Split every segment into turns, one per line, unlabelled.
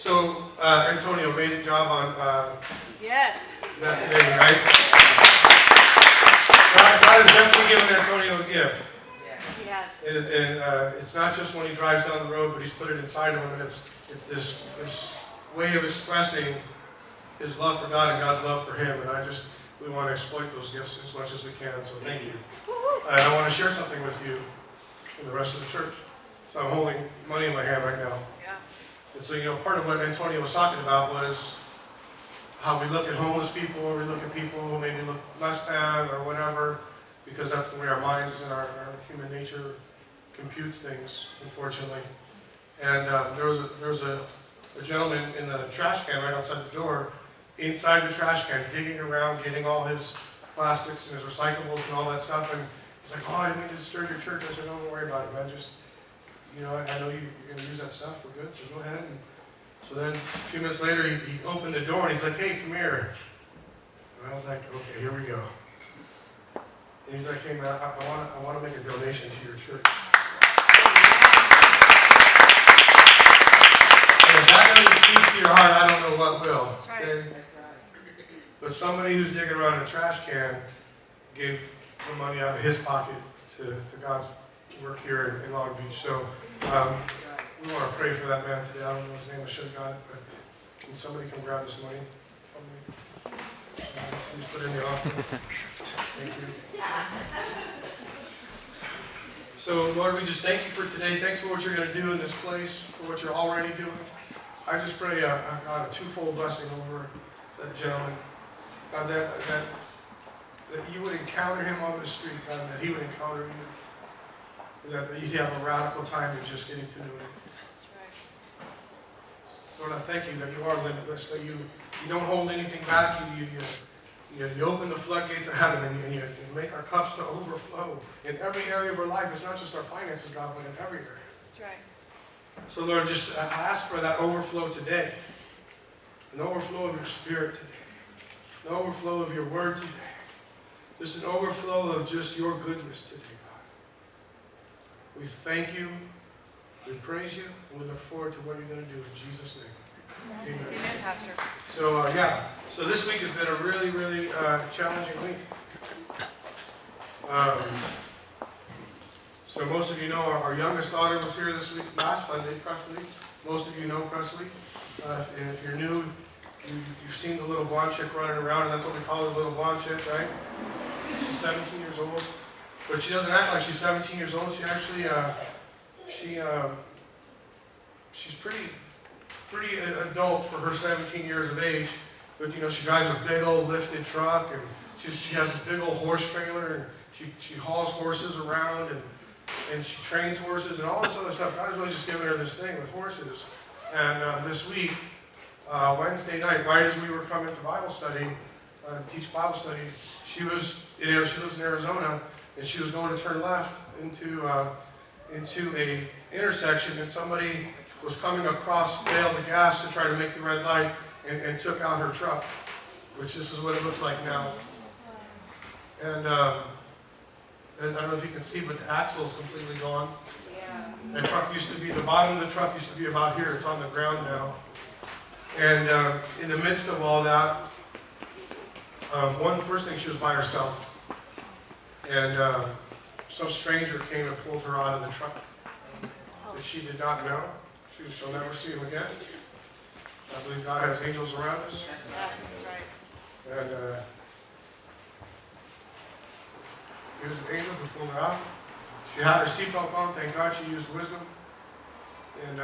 So, Antonio, amazing job on
Yes.
that today, right? God has definitely given Antonio a gift.
Yes, he has.
And it's not just when he drives down the road, but he's put it inside of him, and it's this way of expressing his love for God and God's love for him. And we want to exploit those gifts as much as we can, so thank you. I want to share something with you and the rest of the church. So I'm holding money in my hand right now.
Yeah.
And so, part of what Antonio was talking about was how we look at homeless people, or we look at people who maybe look less than or whatever, because that's the way our minds and our human nature computes things, unfortunately. And there was a gentleman in the trash can right outside the door, inside the trash can, digging around, getting all his plastics and his recyclables and all that stuff. And he's like, "Oh, I didn't mean to disturb your church." I said, "No, don't worry about it, man. Just, I know you're going to use that stuff. We're good, so go ahead." And so then a few minutes later, he opened the door and he's like, "Hey, come here." And I was like, "Okay, here we go." And he's like, "Hey, man, I want to make a donation to your church." And if that doesn't speak to your heart, I don't know what will.
That's right.
Okay? But somebody who's digging around in a trash can gave the money out of his pocket to God's work here in Long Beach. So we want to pray for that man today. I don't know his name. I should have got it, but can somebody come grab this money from me? Please put it in the offering. Thank you. So, Lord, we just thank you for today. Thanks for what you're going to do in this place, for what you're already doing. I just pray, God, a twofold blessing over that gentleman. God, that you would encounter him on the street, God, that he would encounter you. That you'd have a radical time of just getting to know him. Lord, I thank you that you are limitless, that you don't hold anything back. You open the floodgates of heaven, and you make our cups to overflow in every area of our life. It's not just our finances, God, but in every area.
That's right.
So, Lord, just ask for that overflow today. An overflow of your Spirit today. An overflow of your Word today. Just an overflow of just your goodness today, God. We thank you, we praise you, and we look forward to what you're going to do in Jesus' name. Amen.
Amen, Pastor.
So, so this week has been a really, really challenging week. So most of you know our youngest daughter was here this week, last Sunday, Presley. Most of you know Presley. And if you're new, you've seen the little blonde chick running around, and that's what we call her, the little blonde chick, right? She's 17 years old. But she doesn't act like she's 17 years old. She actually, she's pretty adult for her 17 years of age. But she drives a big old lifted truck, and she has this big old horse trailer, and she hauls horses around, and she trains horses and all this other stuff. God is really just giving her this thing with horses. And this week, Wednesday night, right as we were coming to Bible study, teach Bible study, she lives in Arizona, and she was going to turn left into a intersection, and somebody was coming across, bailed the gas to try to make the red light, and took out her truck, which this is what it looks like now. And I don't know if you can see, but the axle is completely gone. Yeah. The truck used to be, the bottom of the truck used to be about here. It's on the ground now. And in the midst of all that, first thing, she was by herself. And some stranger came and pulled her out of the truck that she did not know. She'll never see him again. I believe God has angels around us.
Yes, that's right.
And he was an angel who pulled her out. She had her seatbelt on. Thank God she used wisdom. And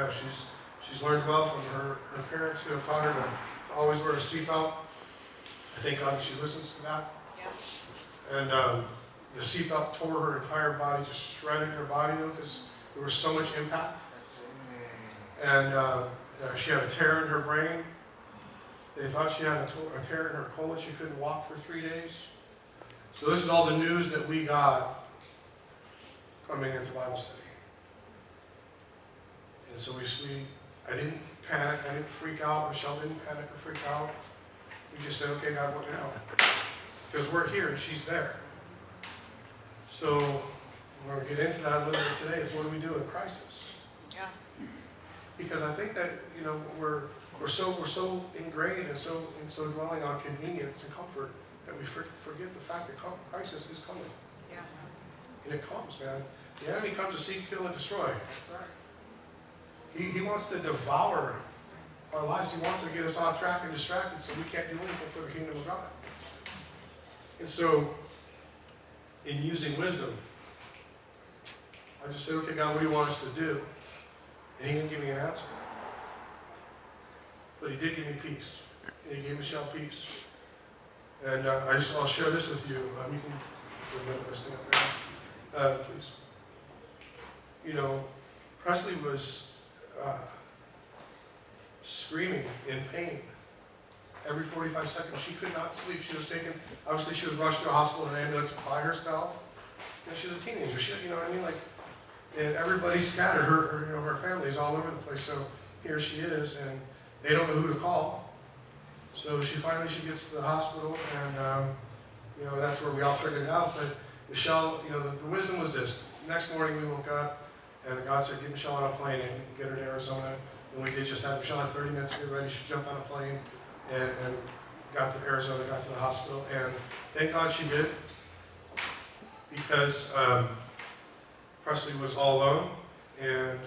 she's learned well from her parents who have taught her to always wear a seatbelt. I thank God that she listens to that. Yeah. And the seatbelt tore her entire body, just shredded her body because there was so much impact. And she had a tear in her brain. They thought she had a tear in her colon. She couldn't walk for 3 days. So this is all the news that we got coming into Bible study. And so I didn't panic. I didn't freak out. Michelle didn't panic or freak out. We just said, okay, God, what now? Because we're here and she's there. So we're going to get into that a little bit today. Is what do we do in crisis?
Yeah.
Because I think that, we're so ingrained and so dwelling on convenience and comfort that we forget the fact that crisis is coming.
Yeah.
And it comes, man. The enemy comes to seek, kill, and destroy. He wants to devour our lives. He wants to get us off track and distracted so we can't do anything for the kingdom of God. And so, in using wisdom, I just said, okay, God, what do you want us to do? And he didn't give me an answer. But he did give me peace. And he gave Michelle peace. And I'll share this with you. You can remember this thing up there. Please. Presley was screaming in pain every 45 seconds. She could not sleep. She was obviously she was rushed to a hospital in an ambulance by herself. She was a teenager. You know what I mean? And everybody scattered. Her family's all over the place. So here she is, and they don't know who to call. So she gets to the hospital, and that's where we all figured it out. But Michelle, the wisdom was this. Next morning we woke up, and God said, get Michelle on a plane and get her to Arizona. And we did just have Michelle had 30 minutes to get ready. She jumped on a plane and got to Arizona, got to the hospital, and thank God she did, because Presley was all alone and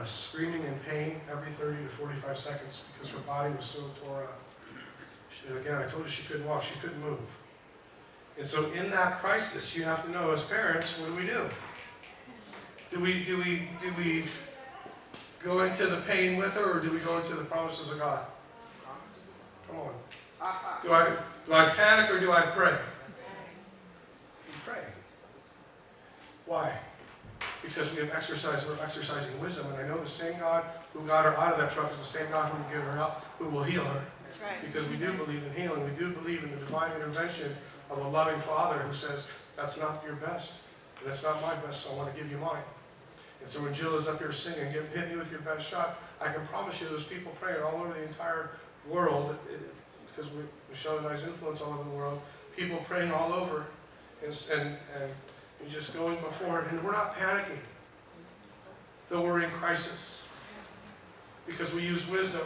screaming in pain every 30 to 45 seconds because her body was so tore up. Again, I told her she couldn't walk, she couldn't move. And so in that crisis, you have to know, as parents, what do? Do we go into the pain with her, or do we go into the promises of God? Come on. Do I panic, or do I pray? You pray. Why? Because we're exercising wisdom, and I know the same God who got her out of that truck is the same God who will get her out, who will heal her.
That's right.
Because we do believe in healing. We do believe in the divine intervention of a loving Father who says, that's not your best, and that's not my best, so I want to give you mine. And so when Jill is up here singing, hit me with your best shot, I can promise you there's people praying all over the entire world, because Michelle and I's influence all over the world, people praying all over, and just going before, and we're not panicking, though we're in crisis, because we use wisdom,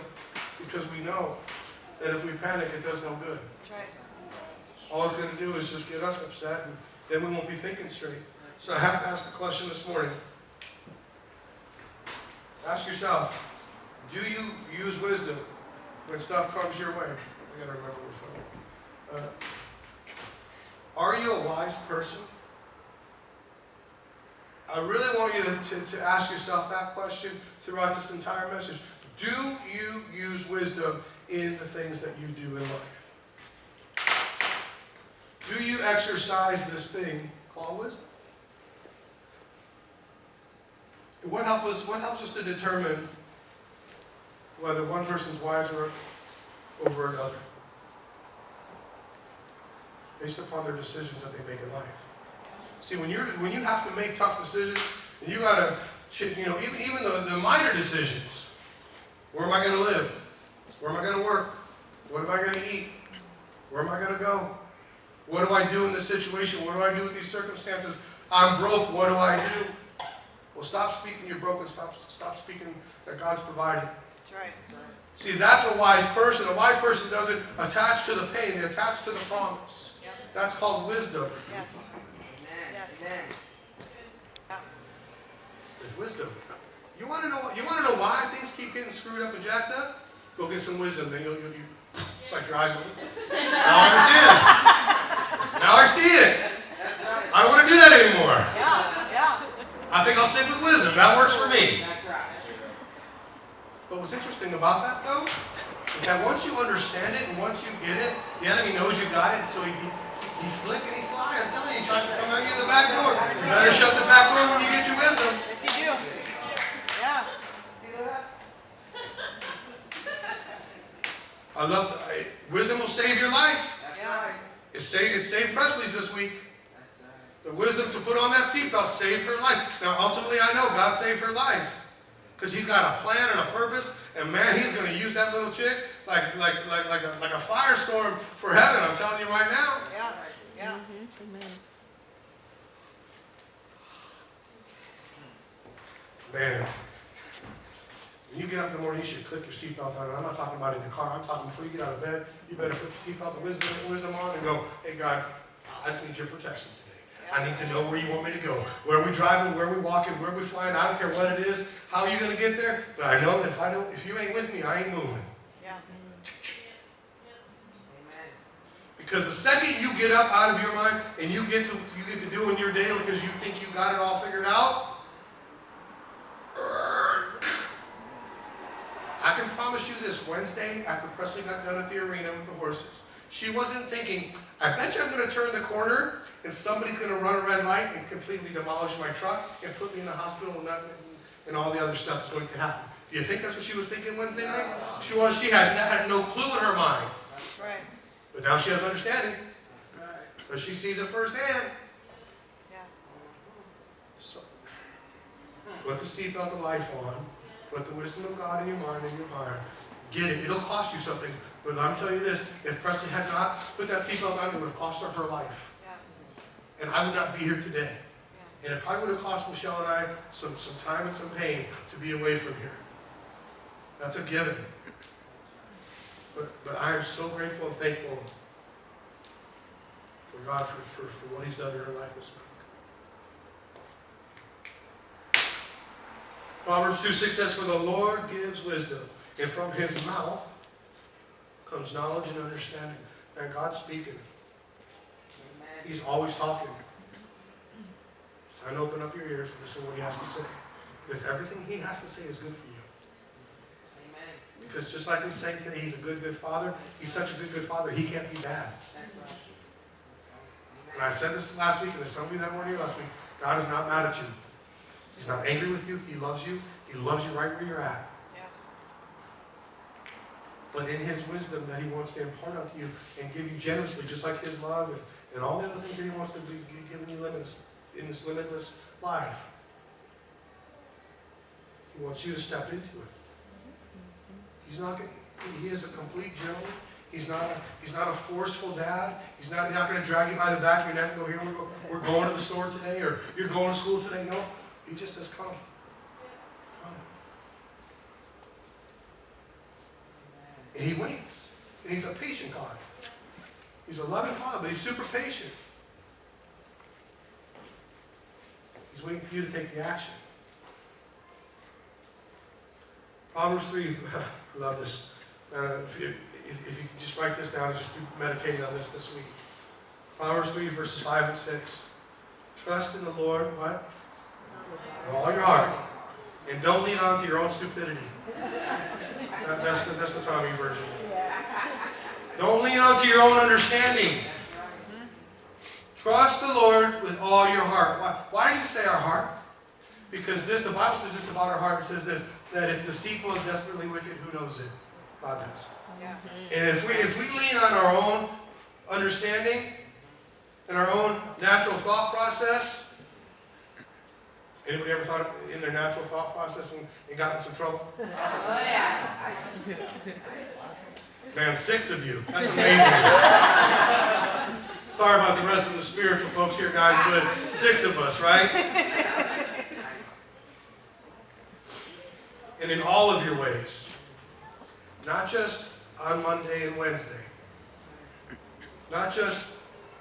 because we know that if we panic, it does no good.
That's right.
All it's going to do is just get us upset, and then we won't be thinking straight. So I have to ask the question this morning. Ask yourself, do you use wisdom when stuff comes your way? I got to remember the phone. Are you a wise person? I really want you to ask yourself that question throughout this entire message. Do you use wisdom in the things that you do in life? Do you exercise this thing called wisdom? What helps us to determine whether one person's wiser over another? Based upon their decisions that they make in life. See, when you have to make tough decisions, and you gotta, even the minor decisions. Where am I going to live? Where am I going to work? What am I going to eat? Where am I going to go? What do I do in this situation? What do I do with these circumstances? I'm broke. What do I do? Well, stop speaking you're broken. Stop speaking that God's providing.
That's right.
See, that's a wise person. A wise person doesn't attach to the pain. They attach to the promise.
Yep.
That's called wisdom.
Yes. Yes.
Amen.
Yeah.
There's wisdom. You want to know why things keep getting screwed up and jacked up? Go get some wisdom. Then it's like your eyes open. Now I understand. Now I see it. I don't want to do that anymore.
Yeah.
I think I'll stick with wisdom. That works for me.
That's right.
But what's interesting about that, though, is that once you understand it and once you get it, the enemy knows you got it, so he's slick and he's sly. I'm telling you, he tries to come at you in the back door. You better shut the back door when you get your wisdom.
Yes, you do. Yeah.
Wisdom will save your life.
Yeah.
It saved Presley's this week.
That's right.
The wisdom to put on that seatbelt saved her life. Now, ultimately, I know God saved her life. Because he's got a plan and a purpose. And man, he's going to use that little chick like a firestorm for heaven. I'm telling you right now.
Yeah. Yeah.
Man. When you get up in the morning, you should click your seatbelt on. I'm not talking about in the car. I'm talking before you get out of bed. You better put the seatbelt and wisdom on and go, hey, God, I just need your protection today. I need to know where you want me to go. Where are we driving, where are we walking, where are we flying? I don't care what it is. How are you going to get there? But I know that if you ain't with me, I ain't moving.
Yeah.
Because the second you get up out of your mind and you get to doing your daily because you think you got it all figured out, I can promise you this, Wednesday, after Presley got done at the arena with the horses, she wasn't thinking, I bet you I'm going to turn the corner and somebody's going to run a red light and completely demolish my truck and put me in the hospital and all the other stuff that's going to happen. Do you think that's what she was thinking Wednesday night? She had no clue in her mind.
That's right.
But now she has understanding. So she sees it firsthand.
Yeah.
So, put the seatbelt of life on. Put the wisdom of God in your mind and your heart. Get it. It'll cost you something. But I'm telling you this, if Presley had not put that seatbelt on, it would have cost her life.
Yeah.
And I would not be here today.
Yeah.
And it probably would have cost Michelle and I some time and some pain to be away from here. That's a given. But I am so grateful and thankful for God for what He's done in her life this week. Proverbs 2:6 says, for the Lord gives wisdom, and from His mouth comes knowledge and understanding. And God's speaking. Amen. He's always talking. It's time to open up your ears and listen to what He has to say. Because everything He has to say is good for you. Amen. Because just like we sang today, He's a good, good Father. He's such a good, good Father, He can't be bad. And I said this last week, and there's somebody that morning last week, God is not mad at you. He's not angry with you. He loves you. He loves you right where you're at.
Yeah.
But in His wisdom that He wants to impart unto you and give you generously, just like His love and all the other things that He wants to be giving you in this limitless life. He wants you to step into it. He is a complete gentleman. He's not a forceful dad. He's not going to drag you by the back of your neck and go, here, we're going to the store today, or you're going to school today. No. He just says, come. Come. And He waits. And He's a patient God. He's a loving Father, but He's super patient. He's waiting for you to take the action. Proverbs 3, I love this. If you could just write this down and just be meditating on this week. Proverbs 3, verses 5 and 6. Trust in the Lord, what? With all your heart. And don't lean on to your own stupidity. That's the Tommy version. Don't lean on to your own understanding. Trust the Lord with all your heart. Why does it say our heart? Because the Bible says this about our heart. It says this, that it's deceitful and desperately wicked. Who knows it? God does.
Yeah.
And if we lean on our own understanding and our own natural thought process, anybody ever thought in their natural thought process and got in some trouble? Oh, yeah. Man, 6 of you. That's amazing. Sorry about the rest of the spiritual folks here, guys, but 6 of us, right? And in all of your ways. Not just on Monday and Wednesday. Not just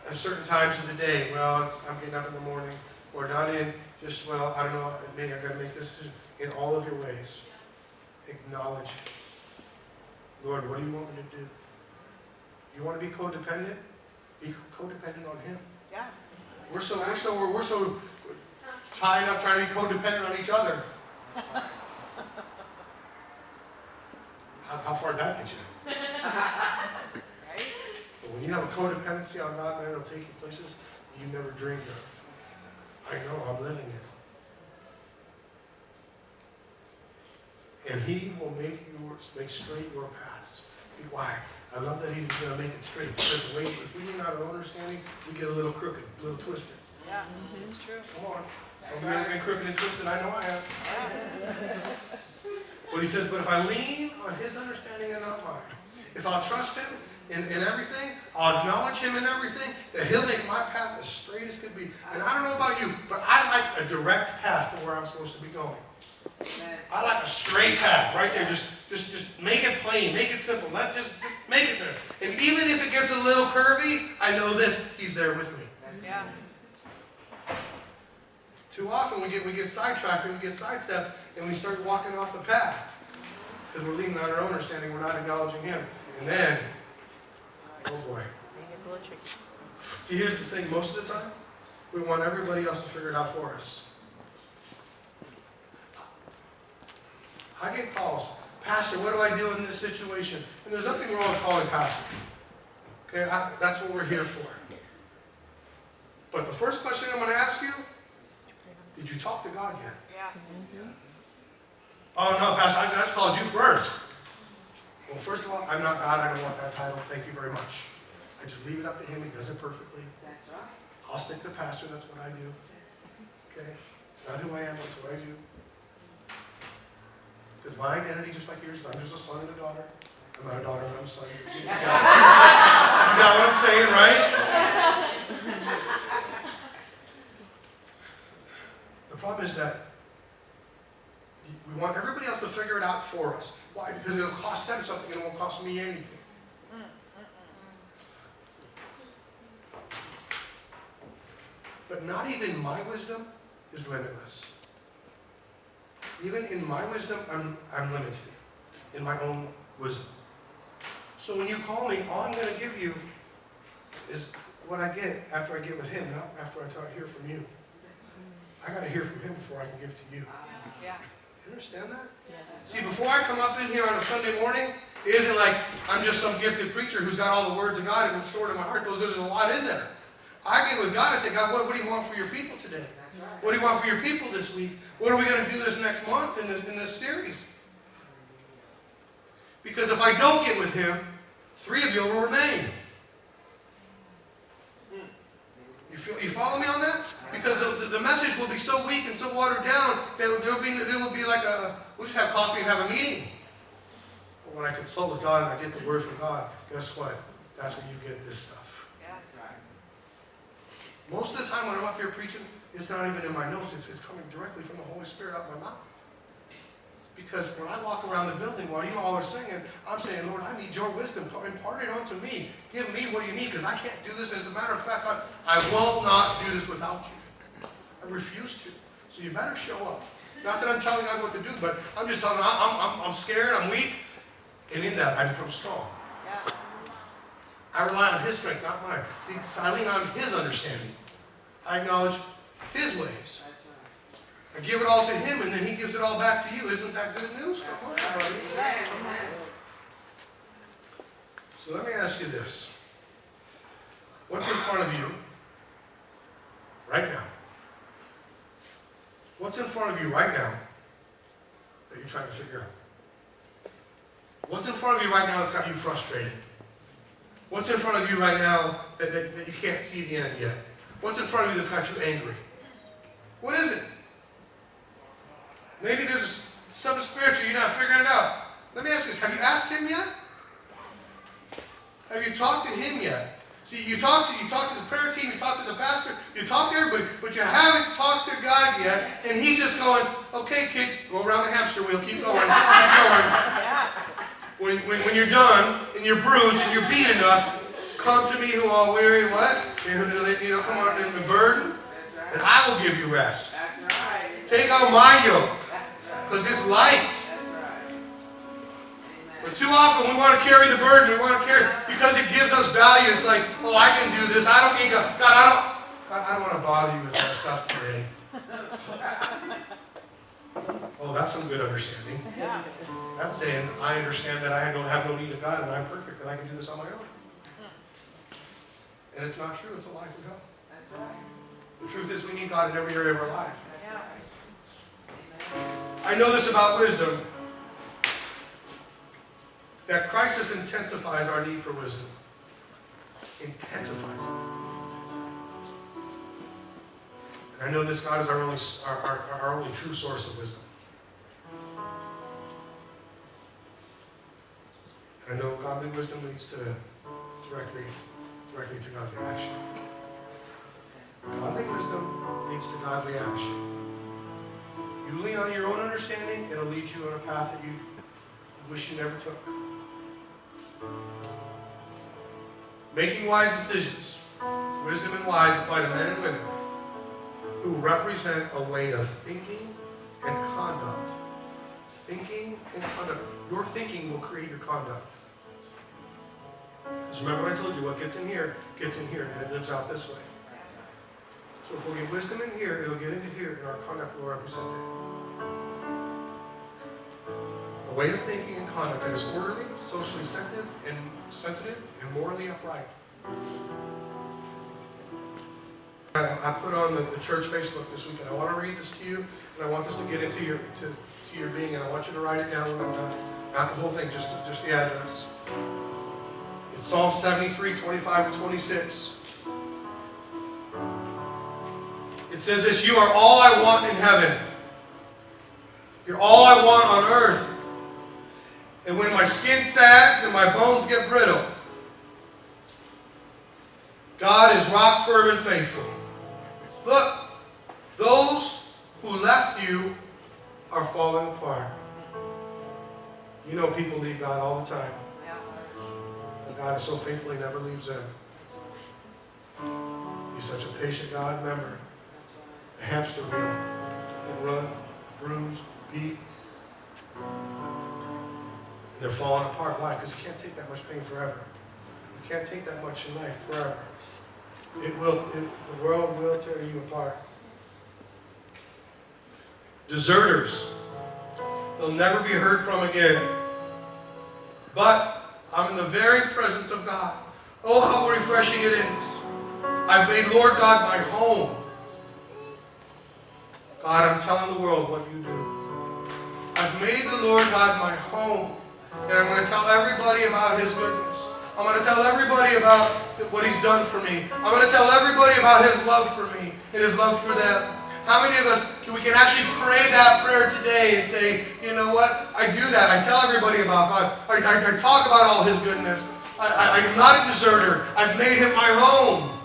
at certain times of the day. Well, I'm getting up in the morning. Or not in just, well, I don't know, maybe I've got to make this decision. In all of your ways. Acknowledge. Lord, what do you want me to do? You want to be codependent? Be codependent on Him.
Yeah.
We're so tied up trying to be codependent on each other. How far did that get you?
Right?
But when you have a codependency on God, man, it'll take you places you never dreamed of. I know, I'm living it. And He will make straight your paths. Why? I love that He's going to make it straight. Because if we lean on our understanding, we get a little crooked, a little twisted.
Yeah, it's true.
Come on. Some of you have been crooked and twisted. I know I have. But He says, but if I lean on His understanding and not mine, if I'll trust Him in everything, I'll acknowledge Him in everything, that He'll make my path as straight as could be. And I don't know about you, but I like a direct path to where I'm supposed to be going. I like a straight path right there. Just make it plain, make it simple. Just make it there. And even if it gets a little curvy, I know this, he's there with me.
Yeah.
Too often we get sidetracked and we get sidestepped and we start walking off the path. Because we're leaning on our own understanding, we're not acknowledging him. And then, oh boy.
It's a little tricky.
See, here's the thing, most of the time, we want everybody else to figure it out for us. I get calls, Pastor, what do I do in this situation? And there's nothing wrong with calling Pastor. Okay, that's what we're here for. But the first question I'm going to ask you, did you talk to God yet?
Yeah.
Oh no, Pastor, I just called you first. Well, first of all, I'm not God, I don't want that title, thank you very much. I just leave it up to him, he does it perfectly.
That's right.
I'll stick to pastor, that's what I do. Okay? It's not who I am, it's what I do. Because my identity, just like yours, is I'm just a son and a daughter. I'm not a daughter, but I'm a son. You got what I'm saying, right? The problem is that we want everybody else to figure it out for us. Why? Because it'll cost them something and it won't cost me anything. But not even my wisdom is limitless. Even in my wisdom, I'm limited in my own wisdom. So when you call me, all I'm going to give you is what I get after I get with him, not after I hear from you. I got to hear from him before I can give to you.
Yeah.
You understand that?
Yes.
See, before I come up in here on a Sunday morning, it isn't like I'm just some gifted preacher who's got all the words of God and stored in my heart. There's a lot in there. I get with God and say, God, what do you want for your people today? What do you want for your people this week? What are we going to do this next month in this series? Because if I don't get with him, 3 of you will remain. You follow me on that? Because the message will be so weak and so watered down that there will be like we'll just have coffee and have a meeting. But when I consult with God and I get the word from God, guess what? That's when you get this stuff. Most of the time when I'm up here preaching, it's not even in my notes. It's coming directly from the Holy Spirit out of my mouth. Because when I walk around the building while you all are singing, I'm saying, Lord, I need your wisdom. Impart it onto me. Give me what you need, because I can't do this. As a matter of fact, I will not do this without you. I refuse to. So you better show up. Not that I'm telling God what to do, but I'm just telling him I'm scared, I'm weak, and in that I become strong.
Yeah.
I rely on his strength, not mine. See, so I lean on his understanding. I acknowledge his ways. I give it all to him, and then he gives it all back to you. Isn't that good news? Come on, somebody. So let me ask you this. What's in front of you right now? What's in front of you right now that you're trying to figure out? What's in front of you right now that's got you frustrated? What's in front of you right now that you can't see the end yet? What's in front of you that's got you angry? What is it? Maybe there's something spiritual you're not figuring it out. Let me ask you this. Have you asked him yet? Have you talked to him yet? See, you talk to the prayer team, you talk to the pastor, you talk to everybody, but you haven't talked to God yet, and he's just going, okay, kid, go around the hamster wheel, keep going, keep going. When you're done, and you're bruised, and you're beat enough, come to me who are weary, what? Come on, and burden, and I will give you rest. Take on my yoke, because it's light. But too often we want to carry the burden, we want to carry it because it gives us value. It's like, oh, I can do this. I don't need God. I don't want to bother you with that stuff today. Oh, that's some good understanding.
Yeah.
That's saying, I understand that I don't have no need of God and I'm perfect and I can do this on my own. And it's not true. It's a lie from God. The truth is we need God in every area of our life. I know this about wisdom, that crisis intensifies our need for wisdom. Intensifies it. And I know this God is our only true source of wisdom. And I know godly wisdom leads to directly to godly action. Godly wisdom leads to godly action. You lean on your own understanding, it'll lead you on a path that you wish you never took. Making wise decisions. Wisdom and wise apply to men and women who represent a way of thinking and conduct. Thinking and conduct. Your thinking will create your conduct. Just remember what I told you. What gets in here, and it lives out this way. So if we'll get wisdom in here, it'll get into here, and our conduct will represent it. A way of thinking and conduct that is orderly, socially sensitive, and morally upright. I put on the church Facebook this weekend. I want to read this to you, and I want this to get into your being, and I want you to write it down when I'm done. Not the whole thing, just the address. It's Psalm 73, 25 and 26. It says this, you are all I want in heaven. You're all I want on earth. And when my skin sags and my bones get brittle, God is rock firm and faithful. Look, those who left you are falling apart. You know people leave God all the time. But God is so faithful, He never leaves them. He's such a patient God. Remember, a hamster wheel can run, bruise, beat. And they're falling apart. Why? Because you can't take that much pain forever. You can't take that much in life forever. The world will tear you apart. Deserters. They'll never be heard from again. But I'm in the very presence of God. Oh, how refreshing it is. I've made Lord God my home. God, I'm telling the world what you do. I've made the Lord God my home. And I'm going to tell everybody about His goodness. I'm going to tell everybody about what He's done for me. I'm going to tell everybody about His love for me and His love for them. How many of us we can actually pray that prayer today and say, you know what? I do that. I tell everybody about God. I talk about all His goodness. I'm not a deserter. I've made Him my home.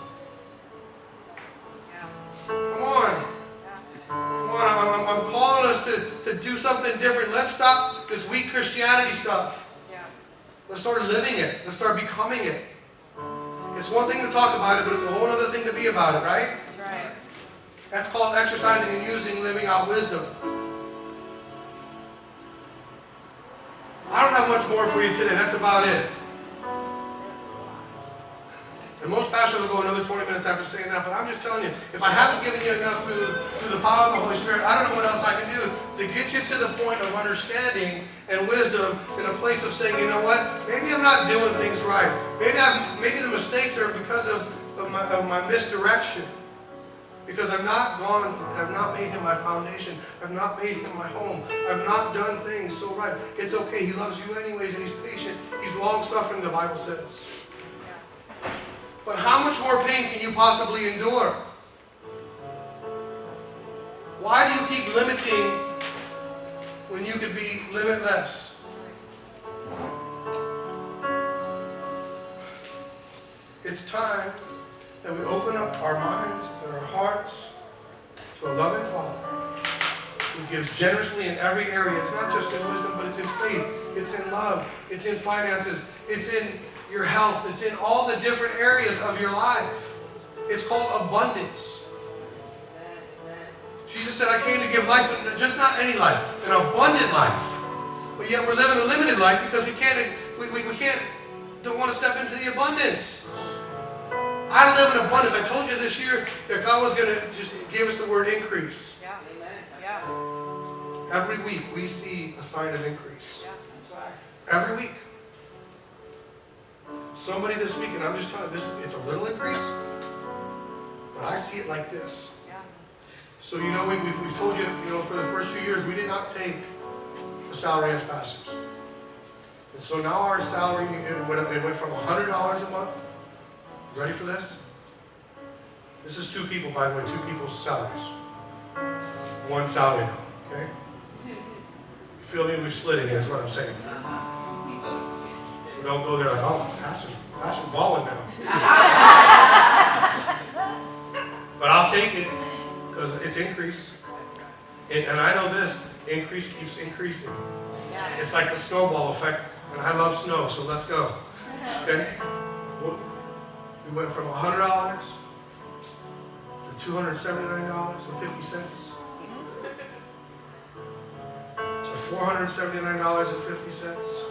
Come on. Come on. I'm calling us to do something different. Let's stop this weak Christianity stuff. Let's start living it. Let's start becoming it. It's one thing to talk about it, but it's a whole other thing to be about it, right?
That's right.
That's called exercising and using, living out wisdom. I don't have much more for you today. That's about it. And most pastors will go another 20 minutes after saying that, but I'm just telling you, if I haven't given you enough through the power of the Holy Spirit, I don't know what else I can do to get you to the point of understanding and wisdom in a place of saying, you know what, maybe I'm not doing things right. Maybe the mistakes are because of my misdirection. Because I've not gone and I've not made Him my foundation. I've not made Him my home. I've not done things so right. It's okay. He loves you anyways, and He's patient. He's long-suffering, the Bible says. But how much more pain can you possibly endure? Why do you keep limiting when you could be limitless? It's time that we open up our minds and our hearts to a loving Father who gives generously in every area. It's not just in wisdom, but it's in faith. It's in love. It's in finances. It's in your health. It's in all the different areas of your life. It's called abundance. Jesus said, I came to give life, but just not any life, an abundant life. But yet we're living a limited life because we don't want to step into the abundance. I live in abundance. I told you this year that God was going to just give us the word increase.
Yeah. Yeah.
Every week we see a sign of increase.
Yeah.
Every week. Somebody this week, and I'm just telling you, it's a little increase, but I see it like this.
Yeah.
So, we've told you, for the first 2 years, we did not take a salary as pastors. And so now our salary, it went from $100 a month. Ready for this? This is 2 people, by the way, 2 people's salaries. One salary now, okay? You feel me? We're splitting it, is what I'm saying. So don't go there like, oh, pastor's balling now. But I'll take it because it's increase. And I know this, increase keeps increasing.
Yeah.
It's like the snowball effect, and I love snow, so let's go. Okay? We went from $100 to $279.50 to $479.50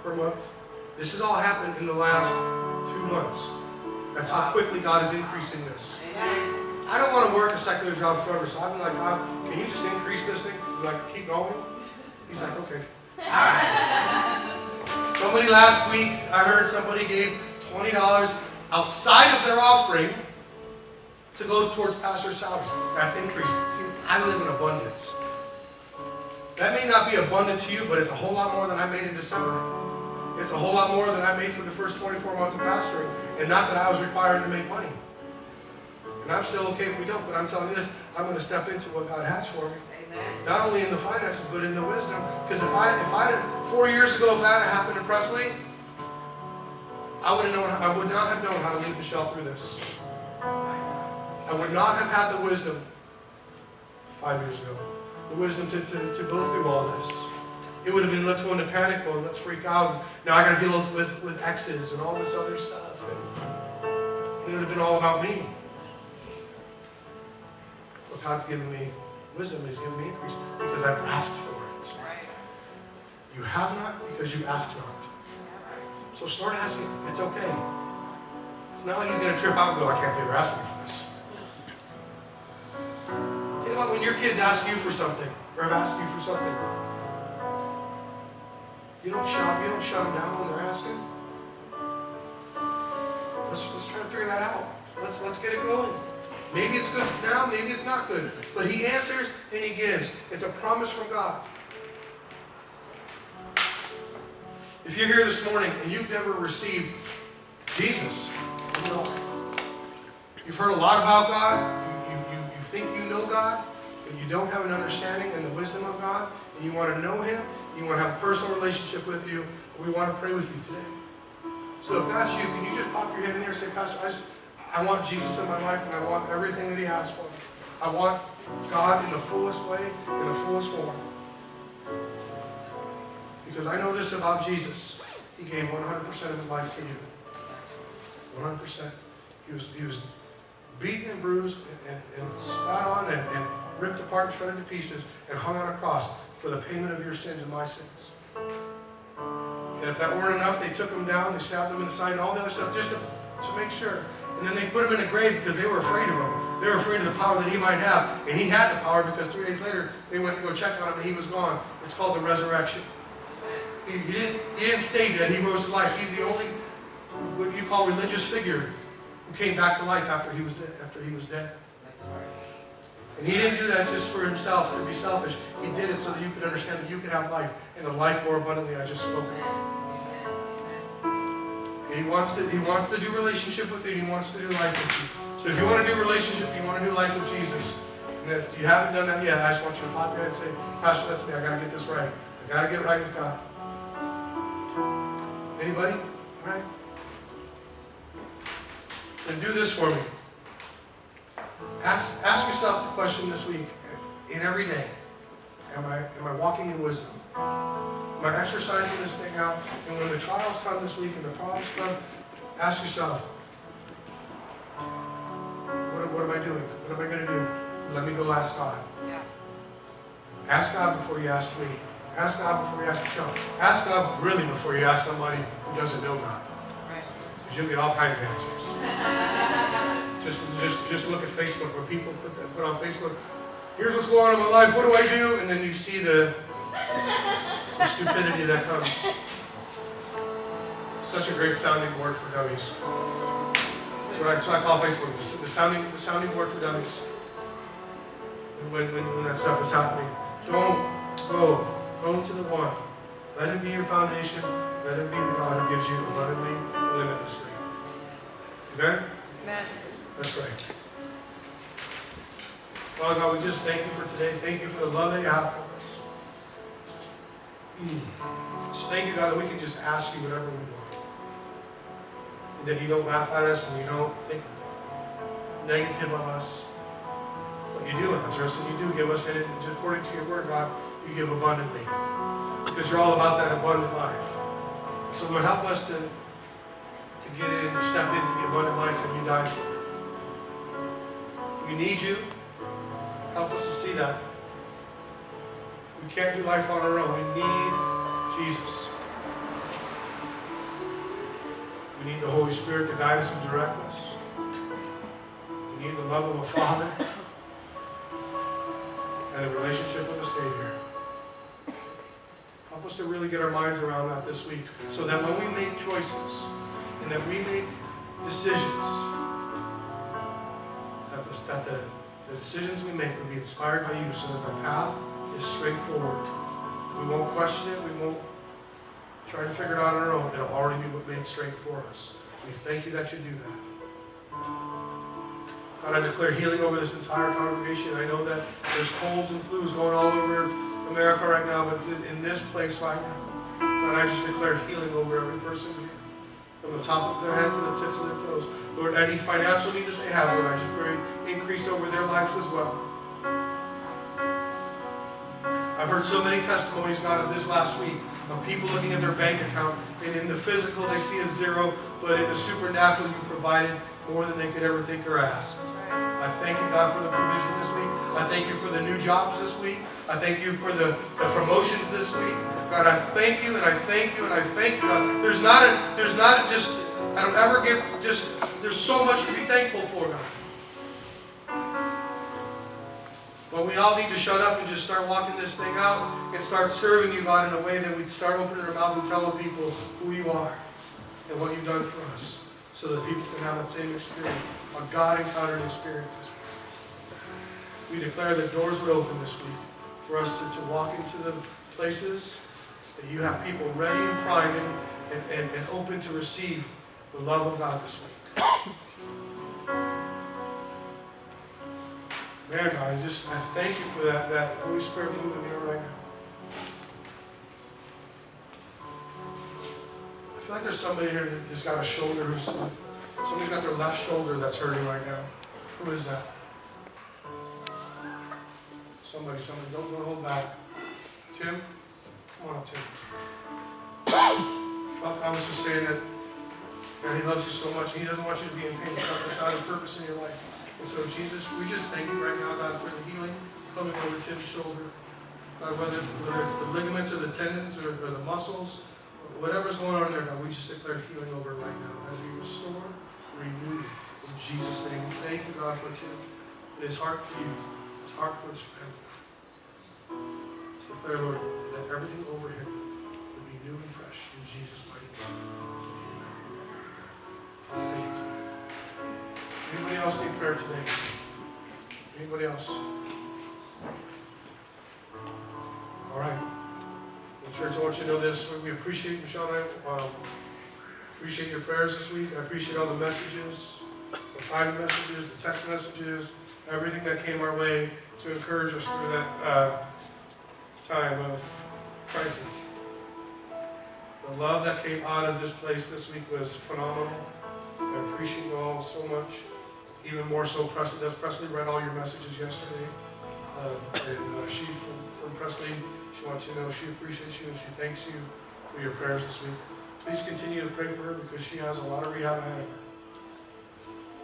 per month. This has all happened in the last 2 months. That's how quickly God is increasing this.
Amen.
I don't want to work a secular job forever, so I've been like, God, can you just increase this thing? Like, keep going? He's like, okay. All right. Somebody last week, I heard somebody gave $20 outside of their offering to go towards pastor's salaries. That's increase. See, I live in abundance. That may not be abundant to you, but it's a whole lot more than I made in December. It's a whole lot more than I made for the first 24 months of pastoring. And not that I was required to make money. And I'm still okay if we don't, but I'm telling you this, I'm going to step into what God has for me.
Amen.
Not only in the finances, but in the wisdom. Because if I 4 years ago, if that had happened to Presley, I would not have known how to lead Michelle through this. I would not have had the wisdom 5 years ago. The wisdom to go through all this. It would have been, let's go into panic mode, let's freak out. Now I got to deal with exes and all this other stuff. And it would have been all about me. But God's given me wisdom, He's given me increase because I've asked for it.
Right.
You have not because you asked not. So start asking. It's okay. It's not like He's going to trip out and go, I can't believe they're asking me for this. Think about when your kids ask you for something, or have asked you for something. You don't shut them down when they're asking. Let's try to figure that out. Let's get it going. Maybe it's good now, maybe it's not good. But He answers and He gives. It's a promise from God. If you're here this morning and you've never received Jesus, you've heard a lot about God, you think you know God, but you don't have an understanding and the wisdom of God, and you want to know Him, you want to have a personal relationship with you, we want to pray with you today. So if that's you, can you just pop your head in here and say, Pastor, I want Jesus in my life and I want everything that He has for me. I want God in the fullest way, in the fullest form. Because I know this about Jesus. He gave 100% of His life to you. 100%. He was beaten and bruised and spat on and ripped apart and shredded to pieces and hung on a cross for the payment of your sins and my sins. And if that weren't enough, they took Him down, they stabbed Him in the side and all the other stuff just to make sure. And then they put Him in a grave because they were afraid of Him. They were afraid of the power that He might have. And He had the power because 3 days later, they went to go check on Him and He was gone. It's called the resurrection. He didn't stay dead. He rose to life. He's the only, what you call religious figure who came back to life after he was dead. And He didn't do that just for Himself, to be selfish. He did it so that you could understand that you could have life, and the life more abundantly I just spoke of. And He wants to do relationship with you, and He wants to do life with you. So if you want to do relationship, you want to do life with Jesus, and if you haven't done that yet, I just want you to pop in and say, Pastor, that's me. I got to get this right. I got to get right with God. Anybody? All right. Then do this for me. Ask yourself the question this week, in every day. Am I walking in wisdom? Am I exercising this thing out? And when the trials come this week and the problems come, ask yourself, what am I doing? What am I going to do? Let me go ask God.
Yeah.
Ask God before you ask me. Ask God before you ask Michelle. Ask God really before you ask somebody who doesn't know God.
Right.
Because you'll get all kinds of answers. Just look at Facebook where people put on Facebook, here's what's going on in my life, what do I do? And then you see the stupidity that comes. Such a great sounding board for dummies. That's what I call Facebook, the sounding board for dummies. And when that stuff is happening, don't go to the one. Let Him be your foundation. Let Him be the God who gives you abundantly and limitlessly. Amen?
Amen.
Let's pray. Father God, we just thank You for today. Thank You for the love that You have for us. Just thank You, God, that we can just ask You whatever we want. And that You don't laugh at us and You don't think negative of us. But But you do answer us, and you do give us, and according to your word, God, you give abundantly. Because you're all about that abundant life. So Lord, help us to get in, to step into the abundant life that you died for. We need you. Help us to see that. We can't do life on our own. We need Jesus. We need the Holy Spirit to guide us and direct us. We need the love of a Father and a relationship with a Savior. Help us to really get our minds around that this week, so that when we make choices and that we make decisions, that the decisions we make will be inspired by you, so that the path is straightforward. We won't question it. We won't try to figure it out on our own. It'll already be made straight for us. We thank you that you do that. God, I declare healing over this entire congregation. I know that there's colds and flus going all over America right now, but in this place right now, God, I just declare healing over every person here, from the top of their head to the tips of their toes. Lord, any financial need that they have, Lord, I just pray increase over their lives as well. I've heard so many testimonies, God, of this last week, of people looking at their bank account, and in the physical they see a zero, but in the supernatural you provided more than they could ever think or ask. I thank you, God, for the provision this week. I thank you for the new jobs this week. I thank you for the promotions this week. God, I thank you, and I thank you, and I thank you, God. There's not just, I don't ever get just, there's so much to be thankful for, God. But we all need to shut up and just start walking this thing out and start serving you, God, in a way that we start opening our mouth and telling people who you are and what you've done for us, so that people can have that same experience, a God-encountered experience this week. We declare that doors would open this week for us to walk into the places that you have people ready and primed and open to receive the love of God this week. Man, God, I thank you for that Holy Spirit moving here right now. I feel like there's somebody here who's got a shoulder, somebody's got their left shoulder that's hurting right now. Who is that? Somebody, don't hold back. Tim? Come on up, Tim. I was just saying that God, he loves you so much, and he doesn't want you to be in pain. That's not his purpose in your life. And so, Jesus, we just thank you right now, God, for the healing coming over Tim's shoulder. God, whether it's the ligaments or the tendons or the muscles, whatever's going on there, God, we just declare healing over it right now. As we restore, renew in Jesus' name. We thank you, God, for Tim, and his heart for you, his heart for his family. Just declare, Lord, that everything over him would be new and fresh in Jesus' mighty name. Thank you, Tim. Anybody else need prayer today? Anybody else? All right. Well, church, I want you to know this. We appreciate, Michelle and I, appreciate your prayers this week. I appreciate all the messages, the private messages, the text messages, everything that came our way to encourage us through that time of crisis. The love that came out of this place this week was phenomenal. I appreciate you all so much. Even more so, Presley read all your messages yesterday. She, from Presley, she wants you to know she appreciates you and she thanks you for your prayers this week. Please continue to pray for her because she has a lot of rehab ahead of her.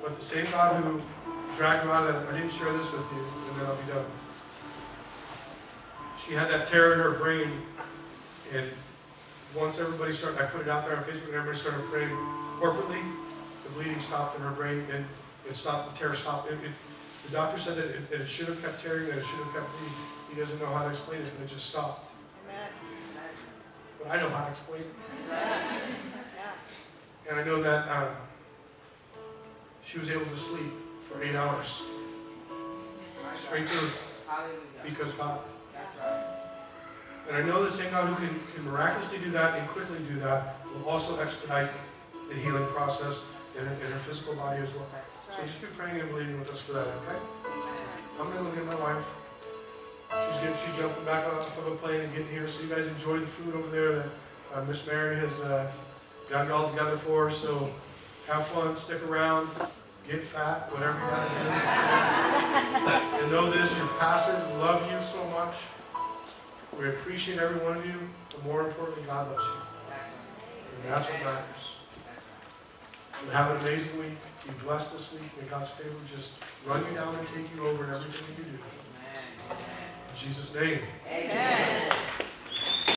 But the same God who dragged her out of that, I didn't share this with you, and then I'll be done. She had that tear in her brain, and once everybody started, I put it out there on Facebook, and everybody started praying corporately, the bleeding stopped in her brain, and it stopped, the tear stopped. The doctor said that it should have kept tearing, that it should have kept bleeding. He doesn't know how to explain it, but it just stopped.
Amen.
But I know how to explain it.
Yeah.
And I know that she was able to sleep for 8 hours. Straight through. Because God. And I know the same God who can miraculously do that and quickly do that will also expedite the healing process in her physical body as well. So just be praying and believing with us for that, okay? I'm going to go get my wife. She's jumping back off of a plane and getting here, so you guys enjoy the food over there that Miss Mary has gotten it all together for. So have fun, stick around, get fat, whatever you gotta do. And know this, your pastors love you so much. We appreciate every one of you, but more importantly, God loves you. And that's what matters. So have an amazing week. Be blessed this week. May God's favor just run you down and take you over in everything that you do. In Jesus' name.
Amen.